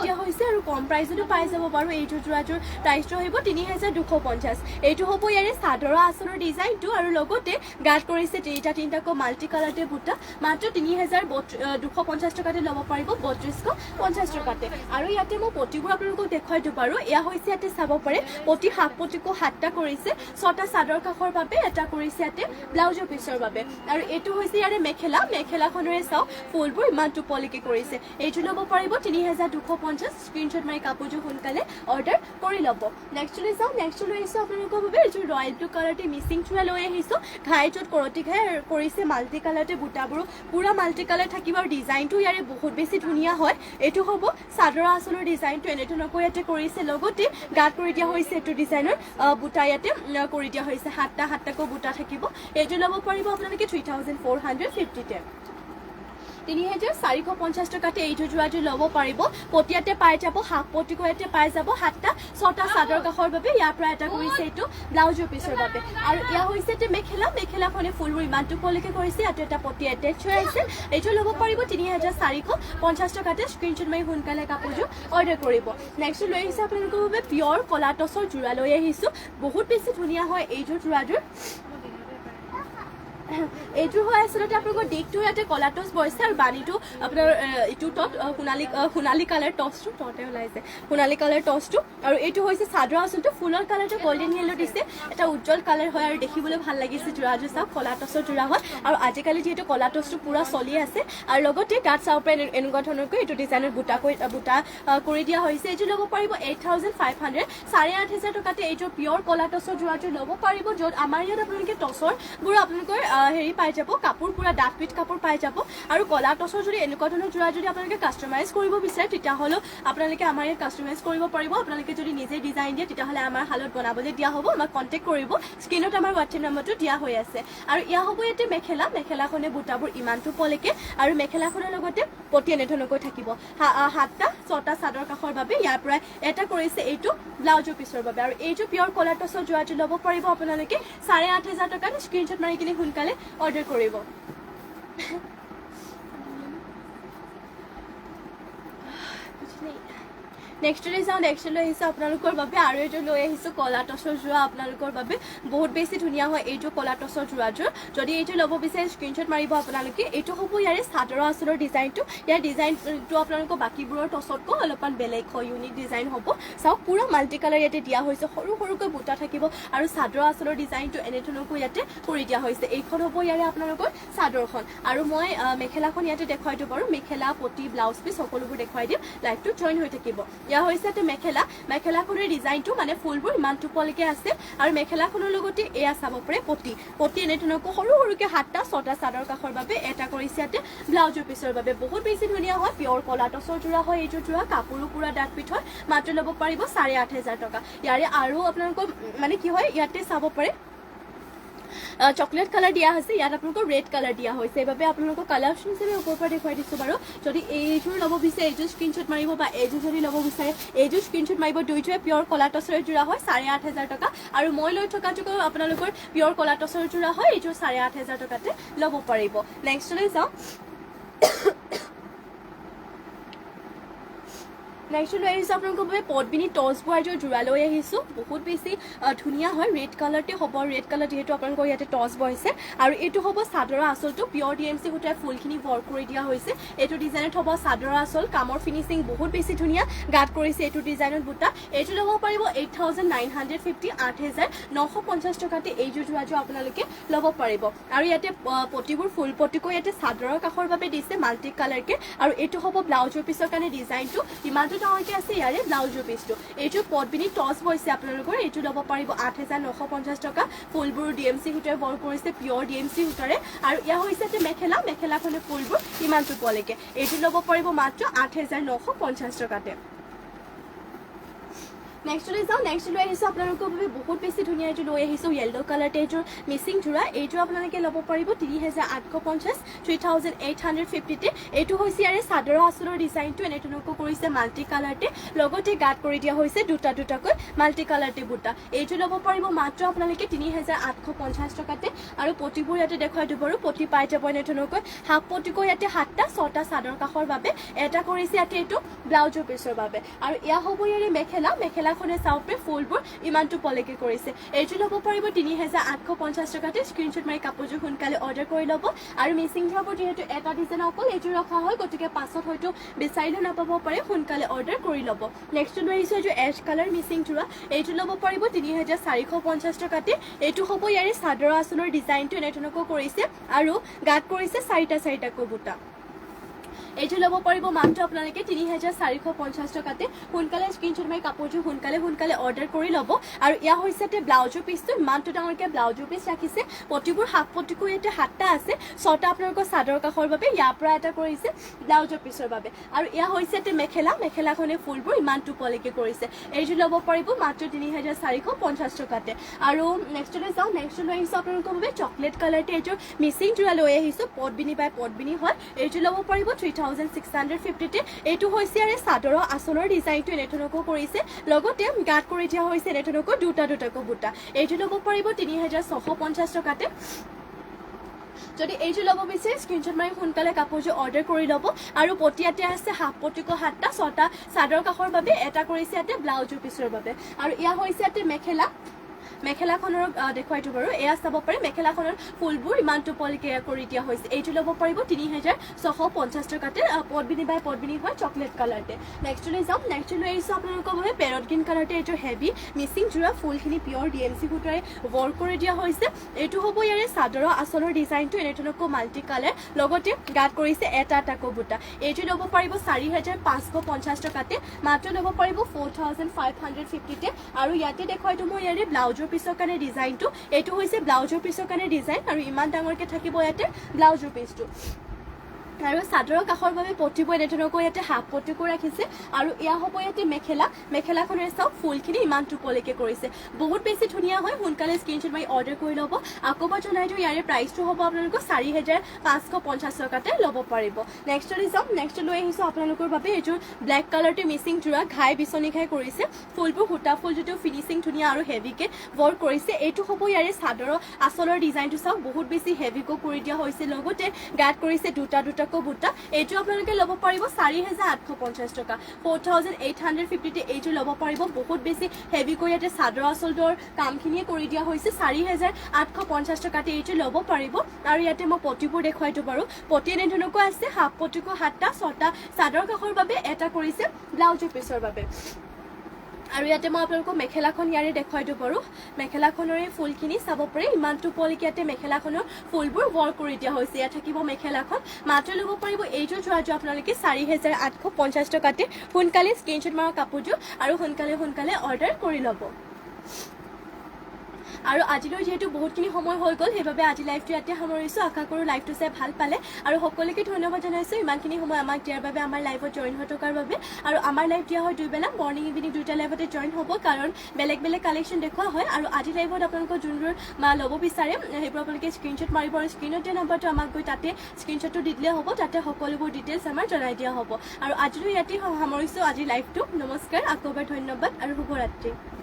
দিয়া হৈছে আৰু কম প্ৰাইজতো পাই যাব বাৰু এইযোৰ যোৰাযোৰ প্ৰাইচটো আহিব 3,250 এইটো হ'ব ইয়াৰে চাদৰৰ আঁচলৰ ডিজাইনটো আৰু লগতে গাঁত কৰিছে তিনিটাকৈ মাল্টি কালাৰতে বুটা মাত্ৰ 3,250 টকাতে ল'ব পাৰিব 3,250 টকাতে আৰু ইয়াতে মই পটিবোৰ আপোনালোকক দেখুৱাই দিওঁ বাৰু এয়া হৈছে ইয়াতে চাব পাৰে পটি হাফ পটিকো 7টা কৰিছে 6টা চাদৰ কাষৰ বাবে এটা কৰিছে ইয়াতে ব্লাউজৰ পিছৰ বাবে আৰু এইটো হৈছে ইয়াৰে মেখেলাখনৰে চাওঁ ফুলবোৰ ইমানটো পলিকে কৰিছে এইটো ল'ব পাৰিব 3,250 স্ক্ৰীনশ্বট মাৰি কাপোৰযোৰ সোনকালে অৰ্ডাৰ কৰি ল'ব নেক্সটলৈ যাওঁ নেক্সটলৈ আহিছোঁ আপোনালোকৰ বাবে এইযোৰ ৰয়েল ব্লু কালাৰতে মিচিং চোৰা লৈ আহিছোঁ ঘাইটোত কৰতি ঘাই কৰিছে মাল্টি কালাৰতে বুটাবোৰো পুৰা মাল্টি কালাৰ থাকিব আৰু ডিজাইনটো ইয়াৰে বহুত বেছি ধুনীয়া হয় এইটো হ'ব চাদৰ আঁচলৰ ডিজাইনটো এনেধৰণকৈ ইয়াতে কৰিছে লগতে গাঁত কৰি দিয়া হৈছে এইটো ডিজাইনৰ বুটা ইয়াতে কৰি দিয়া হৈছে 7টাকৈ বুটা থাকিব এইটো ল'ব পাৰিব আপোনালোকে 3,450তে 3,450 টকাতে এইটো যোৰাযোৰ ল'ব পাৰিব পটিয়াতে পাই যাব হাফ পটিকো ইয়াতে পাই যাব 7টা 6টা চাদৰ কাষৰ বাবে ইয়াৰ পৰা এটা কৰিছে এইটো ব্লাউজৰ পিছৰ বাবে আৰু ইয়া হৈছে এটি মেখেলাখনে ফুলবোৰ ইমানটো পলিকে কৰিছে ইয়াতে এটা পটি এটেচ হৈ আছে এইটো ল'ব পাৰিব 3,450 টকাতে স্ক্ৰীনশ্বট মাৰি সোনকালে কাপোৰযোৰ অৰ্ডাৰ কৰিব নেক্সট লৈ আহিছে আপোনালোকৰ বাবে পিয়ৰ কলা টছৰ যোৰা লৈ আহিছোঁ বহুত বেছি ধুনীয়া হয় এইযোৰ যোৰাযোৰ এইটো হয় আচলতে আপোনালোকৰ দিকটো ইয়াতে কলা টছ বৈছে আৰু বাণীটো আপোনাৰ ইটো টপ সোণালী কালাৰ টছটো ততে ওলাইছে সোণালী কালাৰ টছটো আৰু এইটো হৈছে চাদৰ আচলতে ফুলৰ কালাৰটো গল্ডেন য়েলো দিছে এটা উজ্জ্বল কালাৰ হয় আৰু দেখিবলৈ ভাল লাগিছে যোৰাযোৰ চাওক কলা টছৰ যোৰা হয় আৰু আজিকালি যিহেতু কলা টছটো পুৰা চলি আছে আৰু লগতে গাঁত চাব পাৰে এনেকুৱা ধৰণৰকৈ এইটো ডিজাইনৰ বুটা কৰি দিয়া হৈছে এইটো ল'ব পাৰিব 8,500 8,500 টকাতে এইটো পিয়ৰ কলা টছৰ যোৰাযোৰ ল'ব পাৰিব য'ত আমাৰ ইয়াত আপোনালোকে টছৰবোৰ আপোনালোকৰ হেৰি পাই যাব কাপোৰ পুৰা ডাঠ পিঠ কাপোৰ পাই যাব আৰু কলা টচৰ যদি এনেকুৱা ধৰণৰ যোৰা যদি আপোনালোকে কাষ্টমাইজ কৰিব বিচাৰে তেতিয়াহ'লেও আপোনালোকে আমাৰ ইয়াত কাষ্টমাইজ কৰিব পাৰিব আপোনালোকে যদি নিজে ডিজাইন দিয়ে তেতিয়াহ'লে আমাৰ হালত বনাবলৈ দিয়া হ'ব আমাক কণ্টেক্ট কৰিব স্ক্ৰীনত আমাৰ হোৱাটছএপ নম্বৰটো দিয়া হৈ আছে আৰু ইয়া হ'ব ইয়াতে মেখেলাখনে বুটাবোৰ ইমানটো পলেকে আৰু মেখেলাখনৰ লগতে পতি এনেধৰণকৈ থাকিব 7টা 6টা চাদৰ কাষৰ বাবে ইয়াৰ পৰা এটা কৰিছে এইটো ব্লাউজৰ পিছৰ বাবে আৰু এইটো পিয়ৰ কলাৰ টচৰ যোৰাটো ল'ব পাৰিব আপোনালোকে 8,500 টকাত স্ক্ৰীনশ্বট মাৰি কিনে সোনকালে অৰ্ডাৰ কৰিব নেক্সটলৈ যাওঁ নেক্সটলৈ আহিছোঁ আপোনালোকৰ বাবে আৰু এইটো লৈ আহিছোঁ কলা টচৰ যোৰা আপোনালোকৰ বাবে বহুত বেছি ধুনীয়া হয় এইটো কলা টচৰ যোৰাযোৰ যদি এইটো ল'ব বিচাৰে স্ক্ৰীনশ্বট মাৰিব আপোনালোকে এইটো হ'ব ইয়াৰে চাদৰৰ আঁচলৰ ডিজাইনটো ইয়াৰ ডিজাইনটো আপোনালোকৰ বাকীবোৰৰ টচতকৈ অলপমান বেলেগ হয় ইউনিক ডিজাইন হ'ব চাওক পুৰা মাল্টি কালাৰ ইয়াতে দিয়া হৈছে সৰু সৰুকৈ বুটা থাকিব আৰু চাদৰৰ আঁচলৰ ডিজাইনটো এনেধৰণকৈ ইয়াতে কৰি দিয়া হৈছে এইখন হ'ব ইয়াৰে আপোনালোকৰ চাদৰখন আৰু মই মেখেলাখন ইয়াতে দেখুৱাই দিওঁ বাৰু মেখেলা পতি ব্লাউজ পিচ সকলোবোৰ দেখুৱাই দিম লাইভটো জইন হৈ থাকিব ইয়া হৈছে এটা মেখেলাখনৰ ডিজাইনটো মানে ফুলবোৰ ইমান টুপলকে আছে আৰু মেখেলাখনৰ লগতে এয়া চাব পাৰে পতি এনেধৰণকৈ সৰু সৰুকৈ 7টা 6টা চাদৰ কাষৰ বাবে এটা কৰিছে ইয়াতে ব্লাউজৰ পিছৰ বাবে বহুত বেছি ধুনীয়া হয় পিয়ৰ কলা টচৰ যোৰা হয় এইটো যোৰা কাপোৰো পুৰা ডাঠ পিঠ হয় মাত্ৰ ল'ব পাৰিব 8,500 টকা ইয়াৰে আৰু আপোনালোকৰ মানে কি হয় ইয়াতে চাব পাৰে চকলেট কালাৰ দিয়া আছে ইয়াত আপোনালোকৰ ৰেড কালাৰ দিয়া হৈছে এইবাবে আপোনালোকৰ কালাৰ অপশ্যন হিচাপে ওপৰৰ পৰা দেখুৱাই দিছোঁ বাৰু যদি এইযোৰ ল'ব বিচাৰে এইযোৰ স্ক্ৰীনশ্বট মাৰিব বা এইযোৰ যদি ল'ব বিচাৰে এইযোৰ স্ক্ৰীনশ্বট মাৰিব দুইযোৰে পিয়ৰ কলা টচৰ যোৰা হয় 8,500 টকা আৰু মই লৈ থকাটো আপোনালোকৰ পিয়ৰ কলা টচৰ যোৰা হয় এইযোৰ 8,500 টকাতে ল'ব পাৰিব নেক্সটলৈ যাওঁ নেক্সট লৈ আহিছোঁ আপোনালোকৰ বাবে পদ্মিনী টচ বোৱাৰ যোৰা লৈ আহিছোঁ বহুত বেছি ধুনীয়া হয় ৰেড কালাৰতে হ'ব ৰেড কালাৰ যিহেতু আপোনালোকৰ ইয়াতে টচ বৈছে আৰু এইটো হ'ব চাদৰৰ আঁচলটো পিয়ৰ DMC সূতাৰে ফুলখিনি ৱৰ্ক কৰি দিয়া হৈছে এইটো ডিজাইনত হ'ব চাদৰৰ আঁচল কামৰ ফিনিচিং বহুত বেছি ধুনীয়া গাত কৰিছে এইটো ডিজাইনত বুটা এইটো ল'ব পাৰিব 8,950 8,950 টকাতে এইযোৰ যোৰাযোৰ আপোনালোকে ল'ব পাৰিব আৰু ইয়াতে পতিবোৰ ফুল পতিকৈ ইয়াতে চাদৰৰ কাষৰ বাবে দিছে মাল্টি কালাৰকে আৰু এইটো হ'ব ব্লাউজৰ পিছৰ কাৰণে ডিজাইনটো ইমানটো ডাঙৰকে আছে ইয়াৰে ব্লাউজৰ পিছটো এইটো পদ্মিনী টচ বৈছে আপোনালোকৰ এইটো ল'ব পাৰিব 8,950 টকা ফুলবোৰ DMC সূতাৰে ৱৰ্ক কৰিছে পিয়ৰ DMC সূতাৰে আৰু ইয়া হৈছে যে মেখেলাখনে ফুলবোৰ ইমানটো পলেকে এইটো ল'ব পাৰিব মাত্ৰ 8,950 টকাতে নেক্সটলৈ যাওঁ নেক্সটলৈ আহিছোঁ আপোনালোকৰ বাবে বহুত বেছি ধুনীয়া এইটো লৈ আহিছোঁ য়েল্ল' কালাৰতে এইযোৰ মিচিং যোৰা এইযোৰ আপোনালোকে ল'ব পাৰিব 3,850 3,850তে এইটো হৈছে ইয়াৰে চাদৰৰ আঁচলৰ ডিজাইনটো এনেধৰণকৈ কৰিছে মাল্টি কালাৰতে লগতে গাত কৰি দিয়া হৈছে দুটাকৈ মাল্টি কালাৰতে বুটা এইটো ল'ব পাৰিব মাত্ৰ আপোনালোকে 3,850 টকাতে আৰু পতিবোৰ ইয়াতে দেখুৱাই দিব আৰু পতি পাই যাব এনেধৰণকৈ হাফ পতিকৈ ইয়াতে 7টা 6টা চাদৰ কাষৰ বাবে এটা কৰিছে ইয়াতে এইটো ব্লাউজৰ পিছৰ বাবে আৰু ইয়া হ'ব ইয়াৰে মেখেলাখনে চাওঁতে ফুলবোৰ ইমানটো পলেকে কৰিছে এইটো ল'ব পাৰিব 3,850 টকাতে স্ক্ৰীনশ্বট মাৰি কাপোৰযোৰ সোনকালে অৰ্ডাৰ কৰি ল'ব আৰু মিচিং যোৰাবোৰ যিহেতু এটা ডিজাইন অকল এইযোৰ ৰখা হয় গতিকে পাছত হয়তো বিচাৰিলে নাপাব পাৰে সোনকালে অৰ্ডাৰ কৰি ল'ব নেক্সট লৈ আহিছোঁ এইযোৰ এছ কালাৰ মিচিং যোৰা এইটো ল'ব পাৰিব 3,450 টকাতে এইটো হ'ব ইয়াৰে চাদৰ আঁচলৰ ডিজাইনটো এনেধৰণকৈ কৰিছে আৰু গাত কৰিছে 4টাকৈ বুটা এইটো ল'ব পাৰিব মাত্ৰ আপোনালোকে 3,450 টকাতে সোনকালে স্ক্ৰীনশ্বট মাৰি কাপোৰযোৰ সোনকালে অৰ্ডাৰ কৰি ল'ব আৰু ইয়া হৈছে ব্লাউজৰ পিচটো ইমানটো ডাঙৰকৈ ব্লাউজৰ পিচ ৰাখিছে পতিবোৰ হাফ পতিকৈ ইয়াতে 7টা আছে 6টা আপোনালোকৰ চাদৰ কাষৰ বাবে ইয়াৰ পৰা এটা কৰিছে ব্লাউজৰ পিচৰ বাবে আৰু ইয়া হৈছে মেখেলাখনে ফুলবোৰ ইমানটো পলেকে কৰিছে এইটো ল'ব পাৰিব মাত্ৰ 3,450 টকাতে আৰু নেক্সটলৈ যাওঁ নেক্সটলৈ আহিছোঁ আপোনালোকৰ বাবে চকলেট কালাৰতে এইযোৰ মিচিং যোৰা লৈ আহিছোঁ পদ্মিনী বাই পদ্মিনী হয় এইটো ল'ব পাৰিব 3,650তে এইটো হৈছে ইয়াৰে চাদৰৰ আঁচলৰ ডিজাইনটো এনেধৰণকৈ কৰিছে লগতে গাত কৰি দিয়া হৈছে এনেধৰণকৈ দুটাকৈ বুটা এইটো ল'ব পাৰিব 3,650 টকাতে যদি এইযোৰ ল'ব বিচাৰে স্ক্ৰীনশ্বট মাৰি সোনকালে কাপোৰযোৰ অৰ্ডাৰ কৰি ল'ব আৰু পতি ইয়াতে আছে হাফ পতিকৈ 7টা 6টা চাদৰ কাষৰ বাবে এটা কৰিছে ইয়াতে ব্লাউজৰ পিছৰ বাবে আৰু ইয়া হৈছে ইয়াতে মেখেলাখনৰ দেখুৱাই দিওঁ বাৰু এয়া চাব পাৰে মেখেলাখনৰ ফুলবোৰ ইমানটো পলিকে কৰি দিয়া হৈছে এইটো ল'ব পাৰিব 3,650 টকাতে পদ্মিনী বাই পদ্মিনী হয় চকলেট কালাৰতে নেক্সটলৈ যাম নেক্সটলৈ আহিছোঁ আপোনালোকৰ বাবে পেৰট গ্ৰীণ কালাৰতে এইটো হেভি মিচিং যোৰা ফুলখিনি পিয়ৰ DMC সূতাৰে ৱৰ্ক কৰি দিয়া হৈছে এইটো হ'ব ইয়াৰে চাদৰৰ আঁচলৰ ডিজাইনটো এনেধৰণকৈ মাল্টি কালাৰ লগতে গাত কৰিছে এটাকৈ বুটা এইটো ল'ব পাৰিব 4,550 টকাতে মাত্ৰ ল'ব পাৰিব 4,550তে আৰু ইয়াতে দেখুৱাই দিওঁ মই ইয়াৰে ব্লাউজ ব্লাউজৰ পিছৰ কাৰণে ডিজাইনটো এইটো হৈছে ব্লাউজৰ পিছৰ কাৰণে ডিজাইন আৰু ইমান ডাঙৰকৈ থাকিব ইয়াতে ব্লাউজৰ পিছটো আৰু চাদৰৰ কাষৰ বাবে পটিবোৰ এনেধৰণকৈ ইয়াতে হাফ পটিকো ৰাখিছে আৰু এয়া হ'ব ইয়াতে মেখেলাখনেৰে চাওক ফুলখিনি ইমান টোপলৈকে কৰিছে বহুত বেছি ধুনীয়া হয় সোনকালে স্ক্ৰীনশ্বট মাৰি অৰ্ডাৰ কৰি ল'ব আকৌবাৰ জনাই দিওঁ ইয়াৰে প্ৰাইচটো হ'ব আপোনালোকৰ 4,550 টকাতে ল'ব পাৰিব নেক্সটলৈ যাম নেক্সট লৈ আহিছোঁ আপোনালোকৰ বাবে এইযোৰ ব্লেক কালাৰটো মিচিং যোৰা ঘাই বিচনী ঘাই কৰিছে ফুলবোৰ সূতা ফুল যদিও ফিনিচিং ধুনীয়া আৰু হেভিকে ৱৰ্ক কৰিছে এইটো হ'ব ইয়াৰে চাদৰৰ আচলৰ ডিজাইনটো চাওক বহুত বেছি হেভিকৈ কৰি দিয়া হৈছে লগতে গাত কৰিছে দুটা বুটা এইটো আপোনালোকে ল'ব পাৰিব 4,850 টকা 4,850 এইটো ল'ব পাৰিব বহুত বেছি হেভিকৈ ইয়াতে চাদৰ আচলটোৰ কামখিনিয়ে কৰি দিয়া হৈছে 4,850 টকাতে এইটো ল'ব পাৰিব আৰু ইয়াতে মই পটিবোৰ দেখুৱাই দিওঁ বাৰু পটি এনেধৰণকৈ আছে হাফ পটিকো 7টা 6টা চাদৰ কাষৰ বাবে এটা কৰিছে ব্লাউজৰ পিছৰ বাবে আৰু ইয়াতে মই আপোনালোকক মেখেলাখন ইয়াৰে দেখুৱাই দিওঁ বাৰু মেখেলাখনৰ এই ফুলখিনি চাব পাৰে ইমান টোপলৈকে ইয়াতে মেখেলাখনৰ ফুলবোৰ ৱৰ্ক কৰি দিয়া হৈছে ইয়াত থাকিব মেখেলাখন মাত্ৰ ল'ব পাৰিব এইযোৰ যোৰাযোৰ আপোনালোকে 4,850 টকাতে সোনকালে স্ক্ৰীনশ্বট মাৰা কাপোৰযোৰ আৰু সোনকালে অৰ্ডাৰ কৰি ল'ব আৰু আজিলৈ যেহেতু বহুতখিনি সময় হৈ গ'ল সেইবাবে আজি লাইভটো ইয়াতে সামৰিছোঁ আশা কৰোঁ লাইভটো চাই ভাল পালে আৰু সকলোকে ধন্যবাদ জনাইছোঁ ইমানখিনি সময় আমাক দিয়াৰ বাবে আমাৰ লাইভত জইন হৈ থকাৰ বাবে আৰু আমাৰ লাইভ দিয়া হয় দুইবেলা মৰ্ণিং ইভিনিং দুইটা লাইভতে জইন হ'ব কাৰণ বেলেগ কালেকশ্যন দেখুওৱা হয় আৰু আজি লাইভত আপোনালোকৰ যোনবোৰ ল'ব বিচাৰে সেইবোৰ আপোনালোকে স্ক্ৰীনশ্বট মাৰিব আৰু স্ক্ৰীনত দিয়া নাম্বাৰটো আমাক গৈ তাতে স্ক্ৰীনশ্বটটো দি দিলে হ'ব তাতে সকলোবোৰ ডিটেইলছ আমাৰ জনাই দিয়া হ'ব আৰু আজিলৈ ইয়াতে সামৰিছোঁ আজি লাইভটো নমস্কাৰ আকৌবাৰ ধন্যবাদ আৰু শুভৰাত্ৰি